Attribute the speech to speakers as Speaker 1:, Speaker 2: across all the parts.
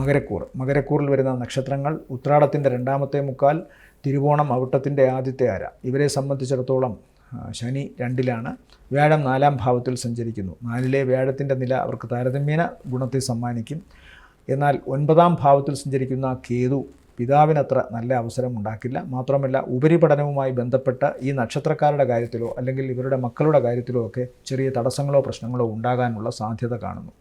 Speaker 1: മകരക്കൂറിൽ വരുന്ന നക്ഷത്രങ്ങൾ ഉത്രാടത്തിൻ്റെ രണ്ടാമത്തെ മുക്കാൽ, തിരുവോണം അവിട്ടത്തിൻ്റെ ആദ്യത്തെ അര. ഇവരെ സംബന്ധിച്ചിടത്തോളം ശനി 2-ലാണ്, വ്യാഴം 4-ാം ഭാവത്തിൽ സഞ്ചരിക്കുന്നു. 4-ലെ വ്യാഴത്തിൻ്റെ നില അവർക്ക് താരതമ്യേന ഗുണത്തെ സമ്മാനിക്കും. എന്നാൽ 9-ാം ഭാവത്തിൽ സഞ്ചരിക്കുന്ന കേതു പിതാവിനത്ര നല്ല അവസരം ഉണ്ടാക്കില്ല. മാത്രമല്ല, ഉപരിപഠനവുമായി ബന്ധപ്പെട്ട ഈ നക്ഷത്രക്കാരുടെ കാര്യത്തിലോ അല്ലെങ്കിൽ ഇവരുടെ മക്കളുടെ കാര്യത്തിലോ ഒക്കെ ചെറിയ തടസ്സങ്ങളോ പ്രശ്നങ്ങളോ ഉണ്ടാകാനുള്ള സാധ്യത കാണുന്നു.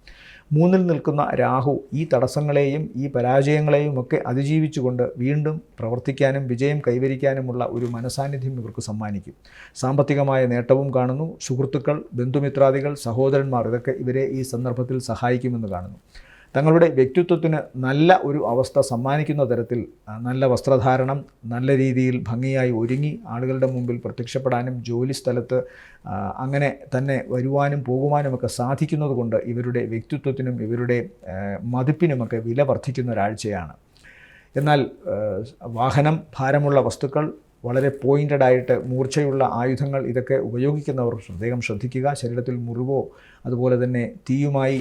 Speaker 1: 3-ൽ നിൽക്കുന്ന രാഹു ഈ തടസ്സങ്ങളെയും ഈ പരാജയങ്ങളെയും ഒക്കെ അതിജീവിച്ചുകൊണ്ട് വീണ്ടും പ്രവർത്തിക്കാനും വിജയം കൈവരിക്കാനുമുള്ള ഒരു മനസാന്നിധ്യം ഇവർക്ക് സമ്മാനിക്കും. സാമ്പത്തികമായ നേട്ടവും കാണുന്നു. സുഹൃത്തുക്കൾ, ബന്ധുമിത്രാദികൾ, സഹോദരന്മാർ ഇതൊക്കെ ഇവരെ ഈ സന്ദർഭത്തിൽ സഹായിക്കുമെന്ന് കാണുന്നു. തങ്ങളുടെ വ്യക്തിത്വത്തിന് നല്ല ഒരു അവസ്ഥ സമ്മാനിക്കുന്ന തരത്തിൽ നല്ല വസ്ത്രധാരണം, നല്ല രീതിയിൽ ഭംഗിയായി ഒരുങ്ങി ആളുകളുടെ മുമ്പിൽ പ്രത്യക്ഷപ്പെടാനും ജോലി സ്ഥലത്ത് അങ്ങനെ തന്നെ വരുവാനും പോകുവാനുമൊക്കെ സാധിക്കുന്നത് കൊണ്ട് ഇവരുടെ വ്യക്തിത്വത്തിനും ഇവരുടെ മതിപ്പിനുമൊക്കെ വില വർദ്ധിക്കുന്ന ഒരാഴ്ചയാണ്. എന്നാൽ വാഹനം, ഭാരമുള്ള വസ്തുക്കൾ, വളരെ പോയിൻ്റഡായിട്ട് മൂർച്ചയുള്ള ആയുധങ്ങൾ ഇതൊക്കെ ഉപയോഗിക്കുന്നവർ പ്രത്യേകം ശ്രദ്ധിക്കുക. ശരീരത്തിൽ മുറിവോ അതുപോലെ തന്നെ തീയുമായി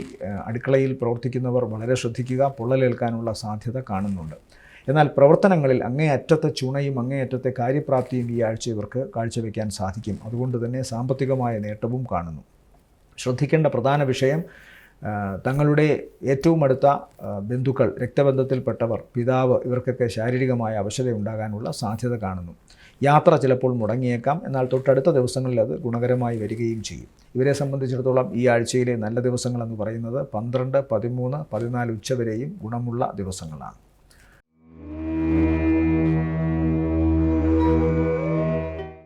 Speaker 1: അടുക്കളയിൽ പ്രവർത്തിക്കുന്നവർ വളരെ ശ്രദ്ധിക്കുക. പൊള്ളലേൽക്കാനുള്ള സാധ്യത കാണുന്നുണ്ട്. എന്നാൽ പ്രവർത്തനങ്ങളിൽ അങ്ങേയറ്റത്തെ ചുണയും അങ്ങേയറ്റത്തെ കാര്യപ്രാപ്തിയും ഈ ആഴ്ച ഇവർക്ക് കാഴ്ചവെക്കാൻ സാധിക്കും. അതുകൊണ്ട് തന്നെ സാമ്പത്തികമായ നേട്ടവും കാണുന്നു. ശ്രദ്ധിക്കേണ്ട പ്രധാന വിഷയം തങ്ങളുടെ ഏറ്റവും അടുത്ത ബന്ധുക്കൾ, രക്തബന്ധത്തിൽപ്പെട്ടവർ, പിതാവ് ഇവർക്കൊക്കെ ശാരീരികമായ അവശത ഉണ്ടാകാനുള്ള സാധ്യത കാണുന്നു. യാത്ര ചിലപ്പോൾ മുടങ്ങിയേക്കാം. എന്നാൽ തൊട്ടടുത്ത ദിവസങ്ങളിൽ അത് ഗുണകരമായി വരികയും ചെയ്യും. ഇവരെ സംബന്ധിച്ചിടത്തോളം ഈ ആഴ്ചയിലെ നല്ല ദിവസങ്ങളെന്ന് പറയുന്നത് 12, 13, 14 ഉച്ചവരെയും ഗുണമുള്ള ദിവസങ്ങളാണ്.